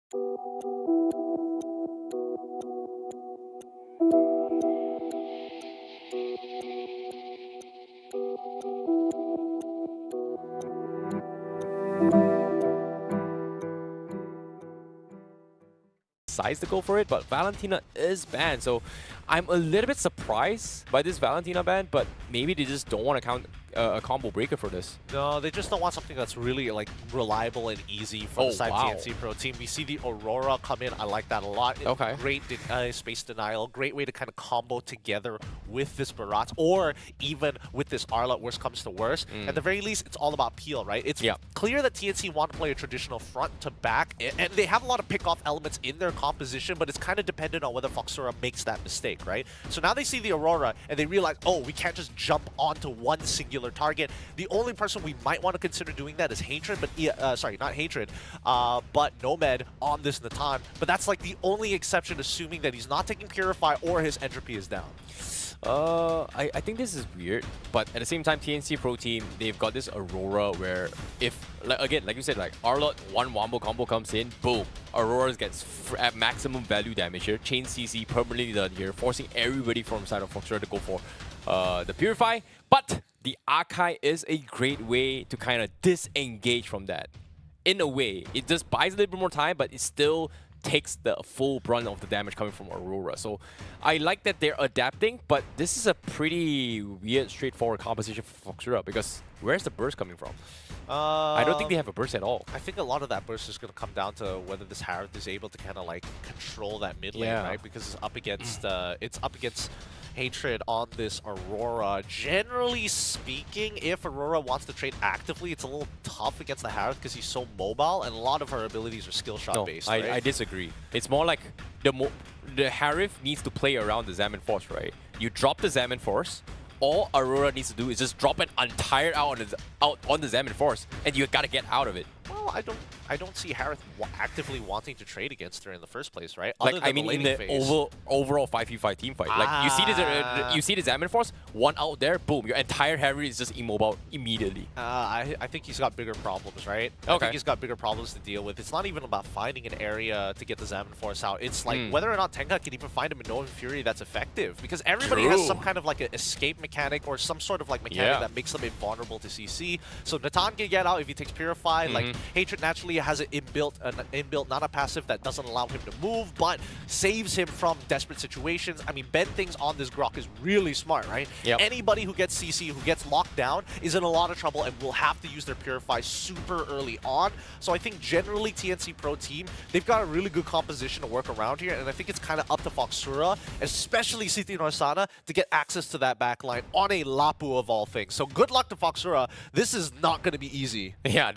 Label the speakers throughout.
Speaker 1: Decides to go for it, but Valentina is banned, so I'm a little bit surprised by this Valentina ban, but maybe they just don't want to count a combo breaker for this.
Speaker 2: No, they just don't want something that's really like reliable and easy for the side TNC Pro team. We see the Aurora come in. I like that a lot.
Speaker 1: Okay.
Speaker 2: Great space denial. Great way to kind of combo together with this Barat, or even with this Arla, worst comes to worst. At the very least, it's all about peel, right? It's clear that TNC want to play a traditional front to back, and they have a lot of pick-off elements in their composition, but it's kind of dependent on whether Foxura makes that mistake, right? So now they see the Aurora, and they realize, oh, we can't just jump onto one singular target. The only person we might want to consider doing that is Hatred, but sorry, not Hatred, but Nomad on this Natan. But that's like the only exception, assuming that he's not taking Purify or his entropy is down.
Speaker 1: I think this is weird, but at the same time, TNC Pro Team, they've got this Aurora where if, again, like you said, like Arlot, one wombo combo comes in, boom, Aurora gets at maximum value damage here, chain CC permanently done here, forcing everybody from side of Foxura to go for the Purify, but the Archive is a great way to kind of disengage from that. In a way, it just buys a little bit more time, but it still takes the full brunt of the damage coming from Aurora. So I like that they're adapting, but this is a pretty weird, straightforward composition for Foxura because where's the burst coming from? I don't think they have a burst at all.
Speaker 2: I think a lot of that burst is going to come down to whether this Harith is able to kind of like control that mid lane, right? Because it's up against Hatred on this Aurora. Generally speaking, if Aurora wants to trade actively, it's a little tough against the Harith because he's so mobile, and a lot of her abilities are skill shot based. Right?
Speaker 1: I disagree. It's more like the Harith needs to play around the Zaman Force, right? You drop the Zaman Force. All Aurora needs to do is just drop an entire out on the Zaman Force, and you gotta get out of it.
Speaker 2: Well, I don't see Harith actively wanting to trade against her in the first place, right?
Speaker 1: Like I mean, in the overall 5v5 team fight, like you see the Zaman Force, one out there, boom, your entire Harith is just immobile immediately.
Speaker 2: I think he's got bigger problems, right? I think he's got bigger problems to deal with. It's not even about finding an area to get the Zaman Force out. It's like whether or not Tenka can even find him in No Fury that's effective, because everybody has some kind of like an escape mechanic or some sort of like mechanic that makes them invulnerable to CC. So Natan can get out if he takes Purify. Like Hatred naturally has an inbuilt, not a passive that doesn't allow him to move, but saves him from desperate situations. I mean, bend things on this Grok is really smart, right? Anybody who gets CC, who gets locked down, is in a lot of trouble and will have to use their Purify super early on. So I think generally TNC Pro Team, they've got a really good composition to work around here, and I think it's kind of up to Foxura, especially Siti Norsana, to get access to that backline on a Lapu of all things. So good luck to Foxura. This is not going to be easy.
Speaker 1: Yeah,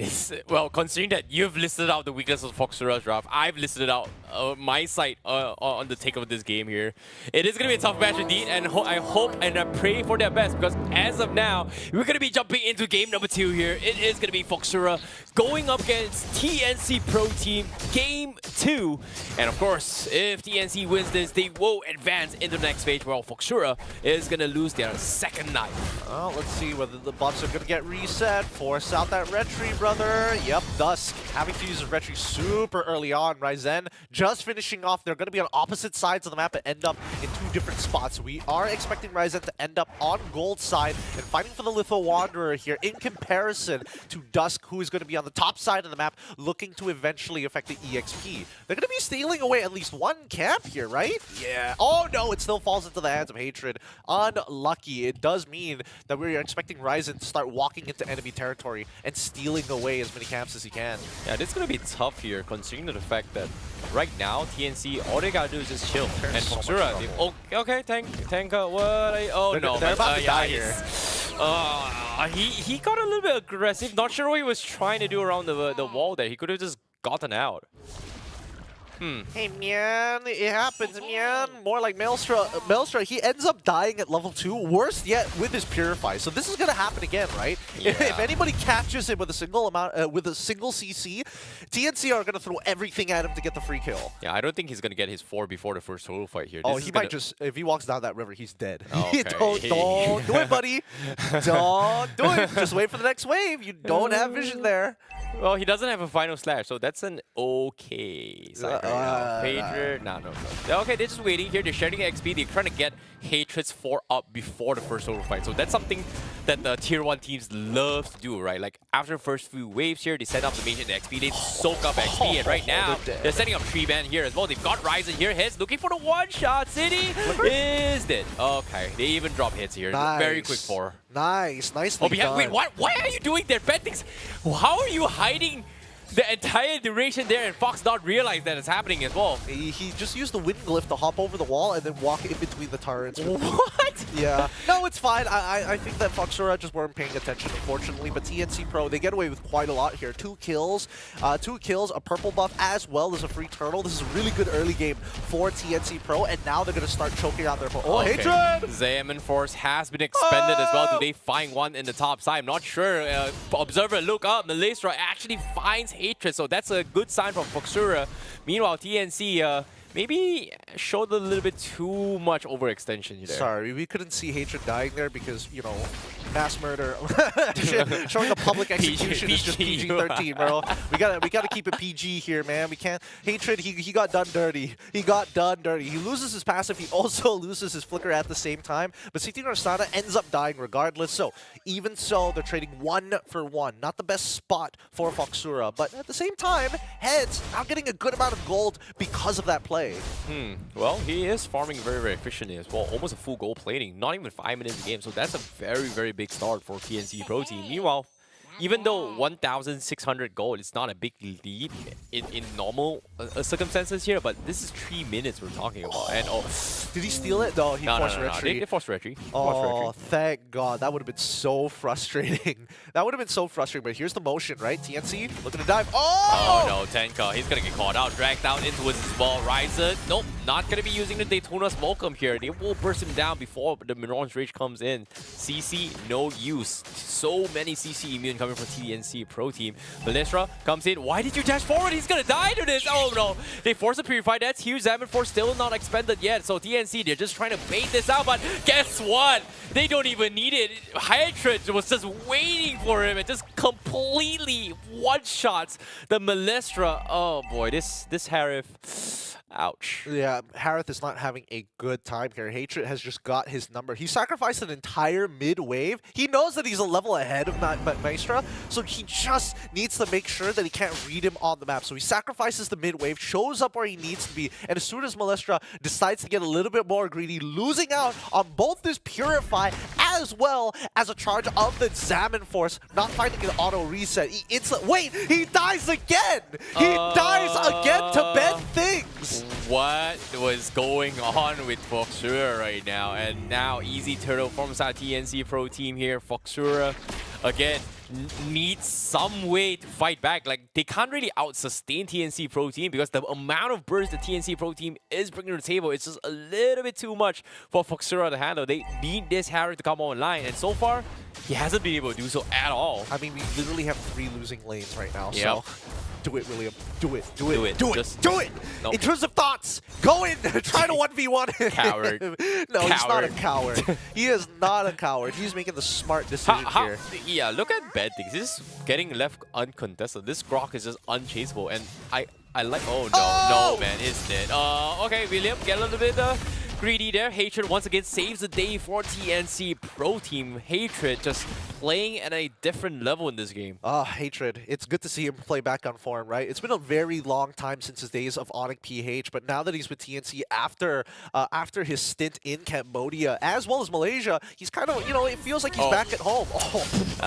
Speaker 1: well, considering that you've listed out the weakness of Foxura's draft, I've listed out my side on the take of this game here. It is going to be a tough match indeed, and I hope and I pray for their best, because as of now, we're going to be jumping into game number 2 here. It is going to be Foxura going up against TNC Pro Team Game 2. And of course, if TNC wins this, they will advance into the next phase, while Foxura is going to lose their second night.
Speaker 2: Well, let's see whether the buffs are going to get reset. Force out that retry, brother. Yep, Dusk having to use his retry super early on. Ryzen just finishing off. They're going to be on opposite sides of the map and end up in 2 different spots. We are expecting Ryzen to end up on gold side and fighting for the Litho Wanderer here in comparison to Dusk, who is going to be on the top side of the map looking to eventually affect the EXP. They're going to be stealing away at least one camp here, right? Yeah. Oh no, it still falls into the hands of Hatred. Unlucky. It does mean that we're expecting Ryzen to start walking into enemy territory and stealing away as many camps as he can.
Speaker 1: Yeah, this is going to be tough here, considering the fact that right now, TNC, all they gotta do is just chill. And Foxura, okay, Tanka, what? Oh no,
Speaker 2: they're about to die here.
Speaker 1: He got a little bit aggressive. Not sure what he was trying to do around the wall there. He could have just gotten out.
Speaker 2: Hey, man, it happens, man. More like Maelstrom, he ends up dying at level 2. Worst yet, with his Purify. So this is going to happen again, right? Yeah. If anybody catches him with a single CC, TNC are going to throw everything at him to get the free kill.
Speaker 1: Yeah, I don't think he's going to get his 4 before the first solo fight here.
Speaker 2: He might just, if he walks down that river, he's dead.
Speaker 1: Okay.
Speaker 2: Don't do it, buddy. Don't do it. Just wait for the next wave. You don't have vision there.
Speaker 1: Well, he doesn't have a final slash, so that's an okay side right now. Hatred, no. Okay, they're just waiting here. They're sharing XP. They're trying to get Hatred's 4 up before the first solo fight. So that's something that the tier 1 teams love to do, right? Like after the first few waves here, they set up the mage and the XP. They soak up XP, and right now they're setting up Tree Band here as well. They've got Ryzen here. Hits looking for the one-shot. City is dead. Okay, they even drop hits here.
Speaker 2: Nice.
Speaker 1: Very quick 4.
Speaker 2: Nicely
Speaker 1: done. Wait, what? Why are you doing that? Bad things. How are you hiding the entire duration there and Fox not realize that it's happening as well?
Speaker 2: He just used the wind glyph to hop over the wall and then walk in between the turrets.
Speaker 1: What?
Speaker 2: Yeah. No, it's fine. I think that Foxura just weren't paying attention, unfortunately. But TNC Pro, they get away with quite a lot here. 2 kills, a purple buff, as well as a free turtle. This is a really good early game for TNC Pro, and now they're going to start choking out their... Oh, okay. Hatred!
Speaker 1: Zaman Force has been expended as well. Do they find one in the top side? I'm not sure. Observer, look up. Melistra actually finds Hatred, so that's a good sign from Foxura. Meanwhile, TNC maybe showed a little bit too much overextension there.
Speaker 2: Sorry, we couldn't see Hatred dying there because, you know, mass murder. Showing a public execution is just PG-13, bro. We gotta keep it PG here, man. We can't. Hatred, he got done dirty. He got done dirty. He loses his passive. He also loses his flicker at the same time. But City Narsana ends up dying regardless. So even so, they're trading 1 for 1. Not the best spot for Foxura, but at the same time, Heads now getting a good amount of gold because of that play.
Speaker 1: Well, he is farming very, very efficiently as well. Almost a full gold plating. Not even 5 minutes in the game. So that's a very, very big start for TNC Pro Team. Meanwhile, even though 1,600 gold is not a big lead in normal circumstances here, but this is 3 minutes we're talking about. And
Speaker 2: did he steal it? No, he forced retreat.
Speaker 1: They forced retreat.
Speaker 2: Oh, thank God. That would have been so frustrating. That would have been so frustrating. But here's the motion, right? TNC looking to dive. Oh
Speaker 1: no, Tenka. He's going to get caught out. Dragged out into his ball. Ryzen. Nope, not going to be using the Daytona Smoke'em here. They will burst him down before the Miran's Rage comes in. CC, no use. So many CC immune coming from TNC Pro Team. Melistra comes in. Why did you dash forward? He's going to die to this. Oh no. They force a Purify. That's huge. Zaman Force still not expended yet. So TNC, they're just trying to bait this out. But guess what? They don't even need it. Hatred was just waiting for him and just completely one-shots the Melistra. Oh boy, this Harith. Ouch.
Speaker 2: Yeah, Harith is not having a good time here. Hatred has just got his number. He sacrificed an entire mid-wave. He knows that he's a level ahead of Maestra, so he just needs to make sure that he can't read him on the map. So he sacrifices the mid-wave, shows up where he needs to be, and as soon as Melistra decides to get a little bit more greedy, losing out on both this Purify as well as a charge of the Zaman Force, not finding an auto reset. Wait, he dies again! He dies again to bad things!
Speaker 1: What was going on with Foxura right now? And now Easy Turtle forms our TNC Pro Team here. Foxura, again, needs some way to fight back. Like, they can't really out-sustain TNC Pro Team because the amount of burst the TNC Pro Team is bringing to the table, it's just a little bit too much for Foxura to handle. They need this Harry to come online, and so far, he hasn't been able to do so at all.
Speaker 2: I mean, we literally have 3 losing lanes right now,
Speaker 1: yep.
Speaker 2: So... Do it, William. Do it. Do it. Do it.
Speaker 1: Just
Speaker 2: do it.
Speaker 1: Nope.
Speaker 2: Intrusive thoughts. Go in. Try to 1v1.
Speaker 1: Coward.
Speaker 2: No, he's not a coward. He is not a coward. He's making the smart decision here.
Speaker 1: Yeah, look at bad things. This is getting left uncontested. This Grok is just unchaseable. And I like... Oh, no. No, man. It's dead. Okay, William, get a little bit... greedy there. Hatred once again saves the day for TNC Pro Team. Hatred just playing at a different level in this game.
Speaker 2: Hatred. It's good to see him play back on form, right? It's been a very long time since his days of Onyx PH, but now that he's with TNC after his stint in Cambodia as well as Malaysia, he's kind of, you know, it feels like he's back at home. He's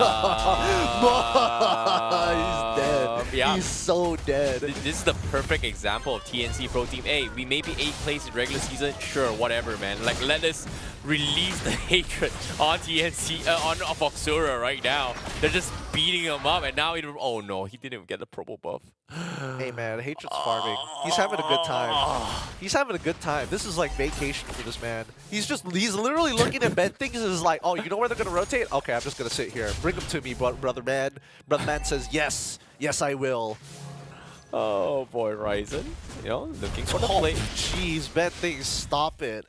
Speaker 2: dead.
Speaker 1: Yeah.
Speaker 2: He's so dead.
Speaker 1: This is the perfect example of TNC Pro Team. Hey, we may be 8th place in regular season. Sure, whatever, man. Like, let us release the hatred on TNC, on Foxura right now. They're just beating him up, and now oh no, he didn't even get the promo buff.
Speaker 2: Hey man, Hatred's farming. He's having a good time. He's having a good time. This is like vacation for this man. He's literally looking at bad things and is like, oh, you know where they're gonna rotate? Okay, I'm just gonna sit here. Bring them to me, brother man. Brother man says, yes, yes I will.
Speaker 1: Oh boy, Ryzen, you know, looking for the play.
Speaker 2: Jeez, bad things, stop it.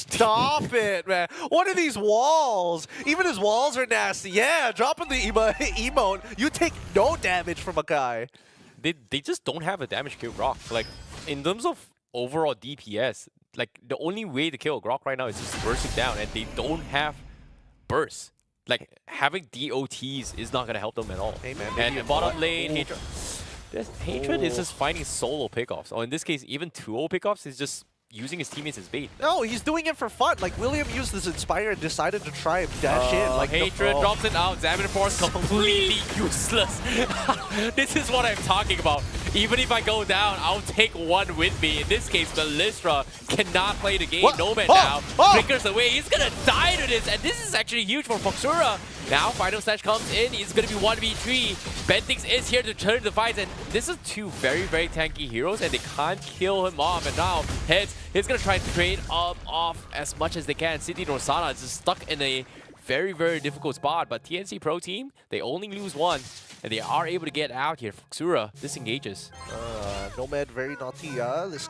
Speaker 2: Stop it, man. What are these walls? Even his walls are nasty. Yeah, dropping the emote. You take no damage from a guy.
Speaker 1: They just don't have a damage kill Grok. Like, in terms of overall DPS, like, the only way to kill Grok right now is just bursting down, and they don't have burst. Like, having DOTs is not going to help them at all.
Speaker 2: Hey, man,
Speaker 1: and bottom lane, Hatred, Hatred is just finding solo pickoffs. Or in this case, even 2-0 pickoffs is just using his teammates as bait.
Speaker 2: No, he's doing it for fun. Like, William used this Inspire and decided to try and dash in. Like,
Speaker 1: Hatred drops it out. Xamarin Force completely useless. This is what I'm talking about. Even if I go down, I'll take one with me. In this case, Melistra cannot play the game. What? Nomad now flickers away. He's gonna die to this, and this is actually huge for Foxura. Now, Final Slash comes in. He's gonna be 1v3. Bentix is here to turn the fights, and this is two very, very tanky heroes, and they can't kill him off. And now, he's gonna try and trade off as much as they can. City Rosana is just stuck in a very, very difficult spot, but TNC Pro Team, they only lose one, and they are able to get out here. Foxura disengages.
Speaker 2: Nomad very naughty, this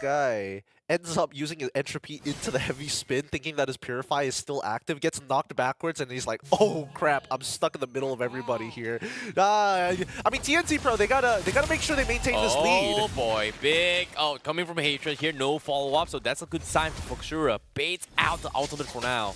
Speaker 2: guy ends up using his entropy into the heavy spin, thinking that his Purify is still active, gets knocked backwards, and he's like, oh crap, I'm stuck in the middle of everybody here. I mean, TNC Pro, they gotta make sure they maintain this lead.
Speaker 1: Oh boy, big, coming from Hatred here, no follow-up, so that's a good sign for Foxura. Baits out the ultimate for now.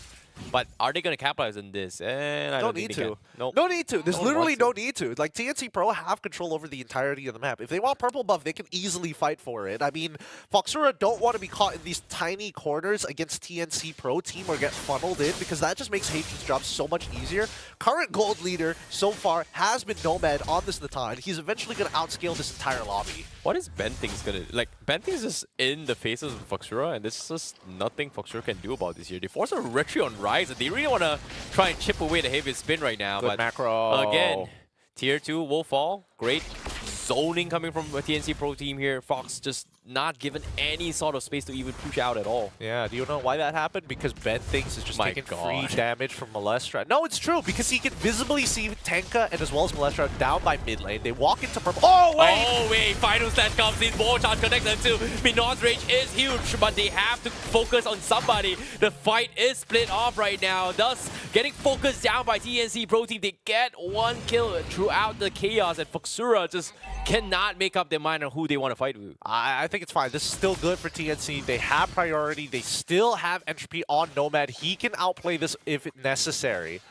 Speaker 1: But are they going to capitalize on this? And I don't need to.
Speaker 2: Nope. No need to. There's literally no need to. Like, TNC Pro have control over the entirety of the map. If they want purple buff, they can easily fight for it. I mean, Foxura don't want to be caught in these tiny corners against TNC Pro Team or get funneled in, because that just makes Hatred's job so much easier. Current gold leader so far has been Nomad on this Natan, and he's eventually going to outscale this entire lobby.
Speaker 1: What is Bentix going to... Like, Bentix is just in the faces of Foxura, and this is just nothing Foxura can do about this here. They force a retreat on Ryze, and they really want to try and chip away the heaviest spin right now.
Speaker 2: Good
Speaker 1: but
Speaker 2: macro.
Speaker 1: Again, tier 2 will fall. Great zoning coming from a TNC Pro Team here. Fox just not given any sort of space to even push out at all.
Speaker 2: Yeah, do you know why that happened? Because Bentix is just taking free damage from Melistra. No, it's true, because he can visibly see Tenka and as well as Melistra down by mid lane. They walk into purple. Oh, wait!
Speaker 1: Oh, wait. Final Slash comes in. More charge connected to Minon's range is huge, but they have to focus on somebody. The fight is split off right now, thus getting focused down by TNC Pro Team. They get one kill throughout the chaos, and Foxura just cannot make up their mind on who they want to fight with.
Speaker 2: I think it's fine. This is still good for TNC. They have priority. They still have entropy on Nomad. He can outplay this if necessary.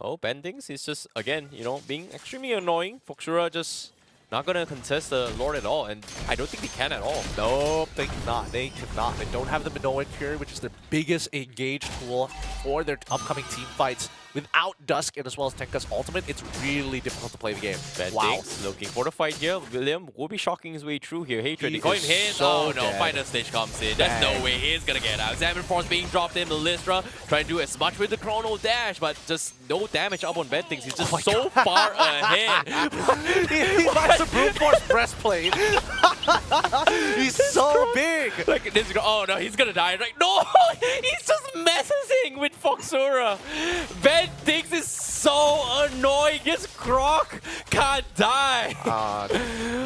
Speaker 1: Oh, Bentix is just, again, you know, being extremely annoying. Foxura just not going to contest the Lord at all, and I don't think they can at all.
Speaker 2: Nope, they cannot. They cannot. They don't have the Minoan Fury, which is their biggest engage tool for their upcoming team fights. Without Dusk and as well as Tenka's ultimate, it's really difficult to play the game.
Speaker 1: Bentix looking for the fight here. William will be shocking his way through here. Hatred, they call him hit.
Speaker 2: So
Speaker 1: oh no, Final Stage comes in. There's no way he's gonna get out. Xamarin Force being dropped in. Melistra trying to do as much with the Chrono Dash, but just no damage up on Bentix. He's just so far ahead.
Speaker 2: He buys a Brute Force breastplate. He's so big.
Speaker 1: Like this. Oh no, he's gonna die. Like no, he's just messing with Foxura. Bentix is so annoying. Just Grok can't die.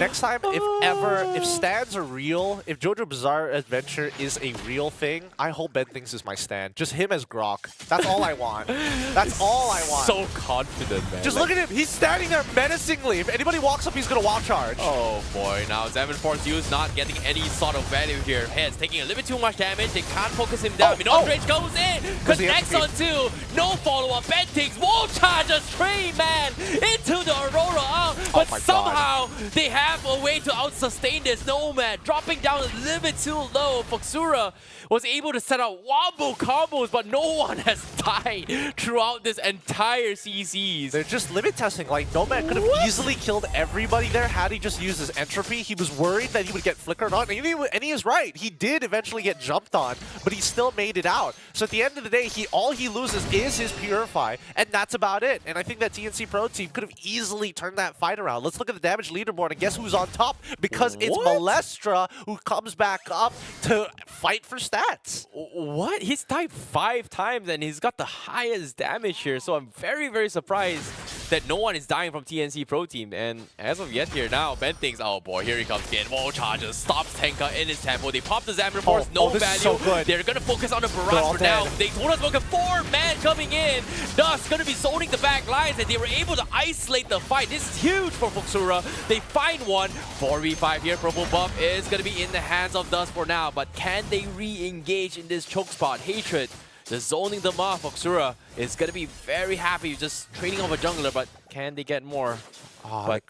Speaker 2: Next time, if stands are real, if JoJo Bizarre Adventure is a real thing, I hope Bentix is my stand. Just him as Grok. That's all I want. That's all I want.
Speaker 1: So confident, man.
Speaker 2: Just look at him. He's standing there menacingly. If anybody walks up, he's gonna wall charge.
Speaker 1: Oh boy, now Xamarin Force use not getting any sort of value here. Heads taking a little bit too much damage. They can't focus him down. Minon's range goes in. Connects on two. No follow-up. Bentix wall charges Trey, man, into the Aurora. But somehow they have a way to out-sustain this. Nomad dropping down a little bit too low. Foxura was able to set up wombo combos, but no one has died throughout this entire CCs.
Speaker 2: They're just limit testing. Like, Nomad could have easily killed everybody there had he just used his entropy. He was worried that he would get flickered on, and he is right. He did eventually get jumped on, but he still made it out. So at the end of the day, all he loses is his Purify, and that's about it. And I think that TNC Pro Team could have easily turned that fight around. Let's look at the damage leaderboard, and guess who's on top? Because it's Melistra who comes back up to fight for stats.
Speaker 1: What? He's died 5 times, and he's got the highest damage here, so I'm very, very surprised that no one is dying from TNC Pro Team. And as of yet here now, Ben thinks, oh boy, here he comes again. Wall charges, stops Tenka in his tempo. They pop the Xamarin Force, no
Speaker 2: this
Speaker 1: value.
Speaker 2: is so good.
Speaker 1: They're going to focus on the barrage for now. They told us about a 4-man coming in. Dust going to be zoning the back lines, and they were able to isolate the fight. This is huge for Foxura. They find one. 4v5 here. Purple buff is going to be in the hands of Dust for now. But can they re-engage in this choke spot? Hatred just zoning them off. Foxura is going to be very happy just trading off a jungler, but can they get more?
Speaker 2: Oh,
Speaker 1: but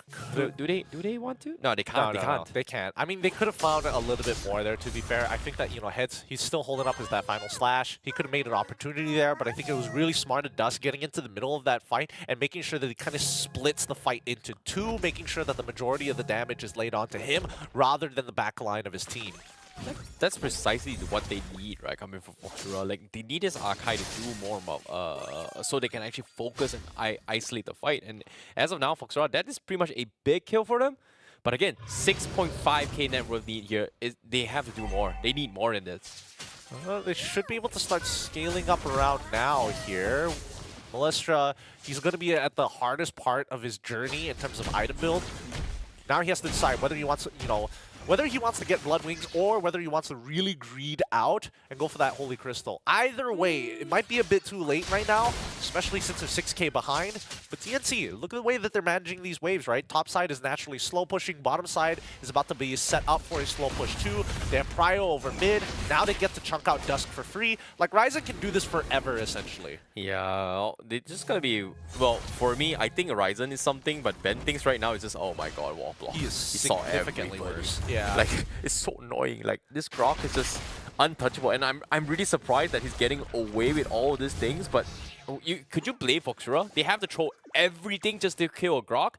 Speaker 1: do they want to? No, they can't.
Speaker 2: No, they can't. I mean, they could have found a little bit more there, to be fair. I think that, you know, Heads, he's still holding up that final slash. He could have made an opportunity there, but I think it was really smart of Dust getting into the middle of that fight and making sure that he kind of splits the fight into two, making sure that the majority of the damage is laid onto him rather than the back line of his team.
Speaker 1: That's precisely what they need, right? Coming from Foxura, like they need this Archive to do more so they can actually focus and isolate the fight. And as of now, Foxura, that is pretty much a big kill for them. But again, 6.5k net worth need here. They have to do more. They need more than this.
Speaker 2: They should be able to start scaling up around now here. Malestra, he's going to be at the hardest part of his journey in terms of item build. Now he has to decide whether he wants to, you know, whether he wants to get Blood Wings or whether he wants to really greed out and go for that Holy Crystal. Either way, it might be a bit too late right now, especially since they're 6k behind. But TNC, look at the way that they're managing these waves, right? Top side is naturally slow pushing. Bottom side is about to be set up for a slow push too. They have Prio over mid. Now they get to chunk out Dusk for free. Like, Ryzen can do this forever, essentially.
Speaker 1: Yeah, they're just gonna be... Well, for me, I think Ryzen is something, but Ben thinks right now it's just, oh my god, wall block.
Speaker 2: He is significantly worse. Yeah.
Speaker 1: Like, it's so annoying. Like, this Grok is just untouchable, and I'm really surprised that he's getting away with all of these things, but could you blame Foxura? They have to throw everything just to kill a Grok.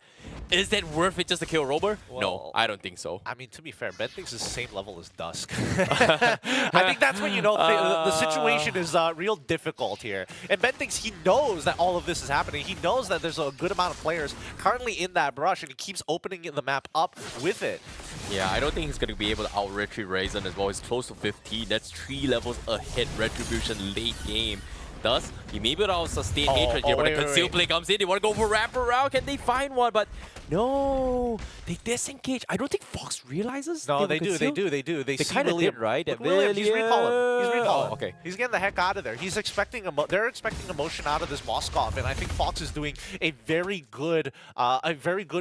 Speaker 1: Is that worth it just to kill a Rober?
Speaker 2: Well,
Speaker 1: no, I don't think so.
Speaker 2: I mean, to be fair, Ben thinks is the same level as Dusk. I think that's when you know the situation is real difficult here. And Ben thinks he knows that all of this is happening. He knows that there's a good amount of players currently in that brush, and he keeps opening the map up with it.
Speaker 1: Yeah, I don't think he's going to be able to out-retreat Ryzen as well. He's close to 15. That's 3 levels ahead. Retribution late game. Thus, he may be able to sustain Hatred here, but the Conceal Play comes in. They want to go for wraparound. Can they find one? But no, they disengage. I don't think Fox realizes.
Speaker 2: No, they do. They
Speaker 1: kind of did, right?
Speaker 2: William, he's recalling. He's recalling.
Speaker 1: Oh, okay.
Speaker 2: He's getting the heck out of there. He's expecting they're expecting a motion out of this Moskov, and I think Fox is doing a very good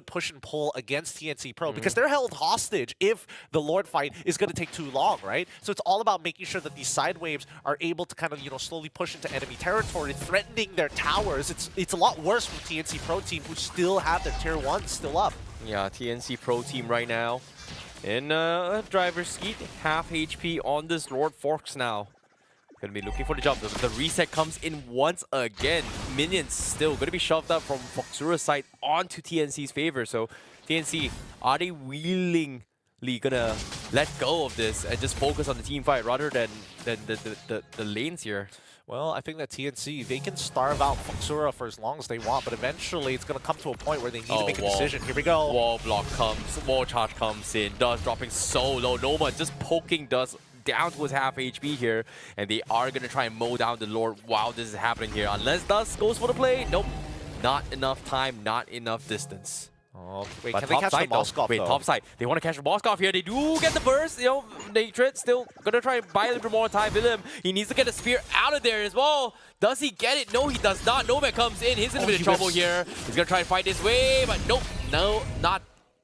Speaker 2: push and pull against TNC Pro because they're held hostage if the Lord fight is going to take too long, right? So it's all about making sure that these side waves are able to kind of, you know, slowly push into enemy territory, threatening their towers. It's a lot worse for TNC Pro Team, who still have their tier 1 still up.
Speaker 1: Yeah, TNC Pro Team right now in driver's seat, half HP on this Lord Forks now. Gonna be looking for the jump. The reset comes in once again. Minions still gonna be shoved up from Foxura's side onto TNC's favor. So TNC, are they willingly gonna let go of this and just focus on the team fight rather than the lanes here?
Speaker 2: Well, I think that TNC, they can starve out Foxura for as long as they want, but eventually it's going to come to a point where they need to make a decision. Here we go.
Speaker 1: Wall block comes, wall charge comes in, Dust dropping so low. Noma just poking Dust down to his half HP here, and they are going to try and mow down the Lord while this is happening here. Unless Dust goes for the play, nope. Not enough time, not enough distance.
Speaker 2: Oh, wait,
Speaker 1: but
Speaker 2: can they catch the Moskov,
Speaker 1: Wait, top side. They want to catch the Moskov here. They do get the burst. You know, Natred still going to try and buy a little bit more time with him. He needs to get the spear out of there as well. Does he get it? No, he does not. Nomad comes in. He's in a bit of trouble here. He's going to try and fight his way, but nope. No, not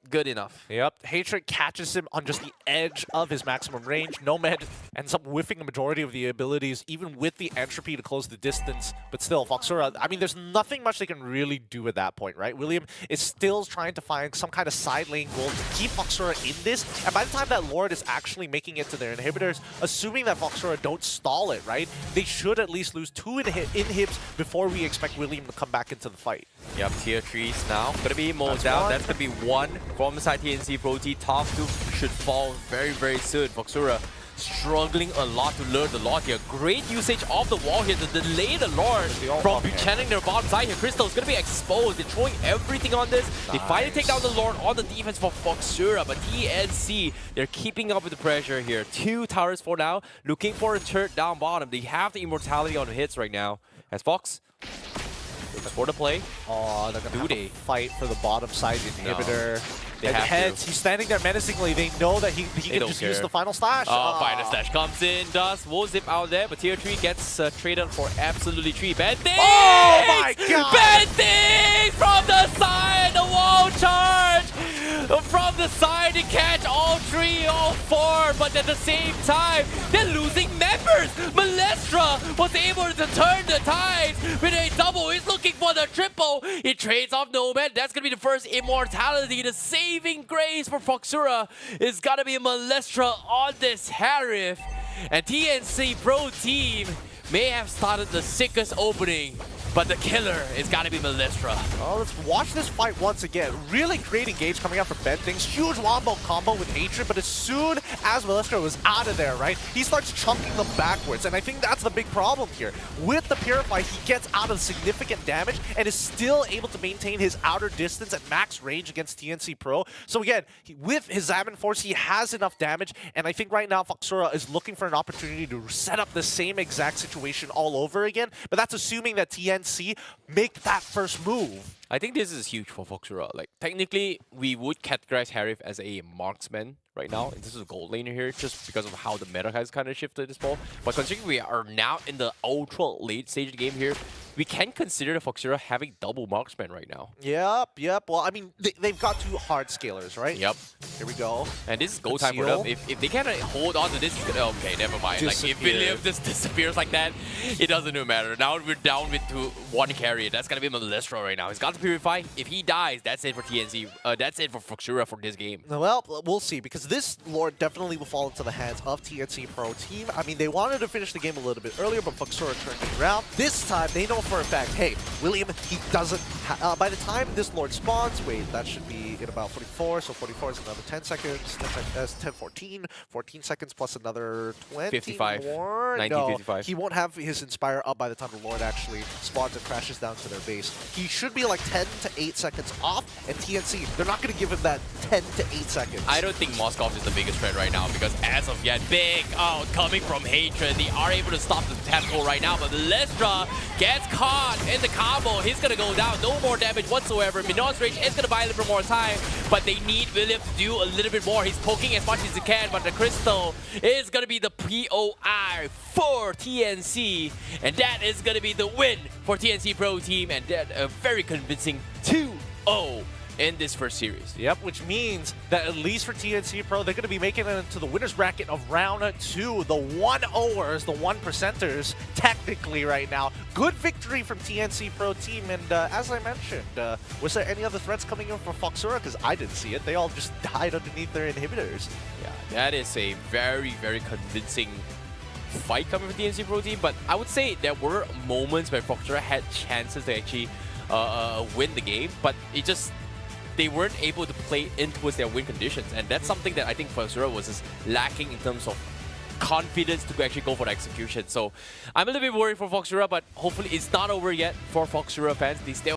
Speaker 1: good enough.
Speaker 2: Yep, Hatred catches him on just the edge of his maximum range. Nomad ends up whiffing a majority of the abilities, even with the entropy to close the distance. But still, Foxura, I mean, there's nothing much they can really do at that point, right? William is still trying to find some kind of side lane goal to keep Foxura in this. And by the time that Lord is actually making it to their inhibitors, assuming that Foxura don't stall it, right? They should at least lose 2 inhibs before we expect William to come back into the fight.
Speaker 1: Yep, tier 3s now. Gonna be mowed down. That's gonna be 1 from the side TNC Pro Team. Top 2 should fall very, very soon. Foxura struggling a lot to lure the Lord here. Great usage of the wall here to delay the Lord from channeling their bottom side here. Crystal's gonna be exposed. They're throwing everything on this. Nice. They finally take down the Lord on the defense for Foxura, but TNC, they're keeping up with the pressure here. 2 towers for now, looking for a third down bottom. They have the immortality on the hits right now. As Fox looks for the play.
Speaker 2: Oh, they're going to have to fight for the bottom side inhibitor.
Speaker 1: They
Speaker 2: and
Speaker 1: have
Speaker 2: heads,
Speaker 1: to.
Speaker 2: he's standing there menacingly. They know that he can just use the final slash.
Speaker 1: Oh, final slash comes in, will zip out there, but tier 3 gets traded for absolutely 3. Bad things!
Speaker 2: Oh my god!
Speaker 1: Bad things from the side, the wall charge! From the side to catch all 3, all 4, but at the same time, they're losing members! Malestra was able to turn the tides with a double. He's looking for the triple. He trades off Nomad. That's going to be the first immortality. The saving grace for Foxura is going to be Malestra on this Harif. And TNC Pro Team may have started the sickest opening, but the killer is gotta be Malestra.
Speaker 2: Oh, let's watch this fight once again. Really great engage coming out from Ben Things. Huge wombo combo with Hatred, but as soon as Malestra was out of there, right, he starts chunking them backwards, and I think that's the big problem here. With the Purify, he gets out of significant damage and is still able to maintain his outer distance at max range against TNC Pro. So again, with his Zaman Force, he has enough damage, and I think right now Foxura is looking for an opportunity to set up the same exact situation all over again, but that's assuming that TNC make that first move.
Speaker 1: I think this is huge for Foxura. Like, technically, we would categorize Harif as a marksman right now, and this is a gold laner here, just because of how the meta has kind of shifted this ball. But considering we are now in the ultra late stage of the game here, we can consider the Foxura having double marksman right now.
Speaker 2: Yep. Well, I mean, they've got 2 hard scalers, right?
Speaker 1: Yep.
Speaker 2: Here we go.
Speaker 1: And this is go time for them. If they can't hold on to this, it's gonna, okay, never mind. Like, if William just disappears like that, it doesn't even matter. Now we're down with 1 carry. That's gonna be Malestra right now. He's got to Purify. If he dies, that's it for TNC. That's it for Foxura for this game.
Speaker 2: Well, we'll see, because this Lord definitely will fall into the hands of TNC Pro Team. I mean, they wanted to finish the game a little bit earlier, but Foxura turned it around. This time, they know for a fact, hey, William, he doesn't... by the time this Lord spawns, wait, that should be in about 44, so 44 is another 10 seconds, 10, 14, 14 seconds plus another 20
Speaker 1: 55.
Speaker 2: more?
Speaker 1: 1955.
Speaker 2: No, he won't have his Inspire up by the time the Lord actually spawns and crashes down to their base. He should be like 10 to 8 seconds off, and TNC, they're not going to give him that 10 to 8 seconds.
Speaker 1: I don't think Moskov is the biggest threat right now, because as of yet, big out coming from Hatred. They are able to stop the tap goal right now, but Lestra gets caught in the combo. He's going to go down. No more damage whatsoever. Minot's Rage is going to buy a little bit more time, but they need William to do a little bit more. He's poking as much as he can, but the Crystal is going to be the POI for TNC, and that is going to be the win for TNC Pro Team, and that a very convincing 2-0 in this first series.
Speaker 2: Yep, which means that at least for TNC Pro, they're going to be making it into the winner's bracket of round 2. The 1-0ers, the 1%ers, technically right now. Good victory from TNC Pro Team, and as I mentioned, was there any other threats coming in for Foxura? Because I didn't see it. They all just died underneath their inhibitors.
Speaker 1: Yeah, that is a very, very convincing fight coming from TNC Pro Team, but I would say there were moments where Foxura had chances to actually win the game, but it just... they weren't able to play in towards their win conditions, and that's something that I think Foxura was just lacking in terms of confidence to actually go for the execution. So I'm a little bit worried for Foxura, but hopefully it's not over yet for Foxura fans. They still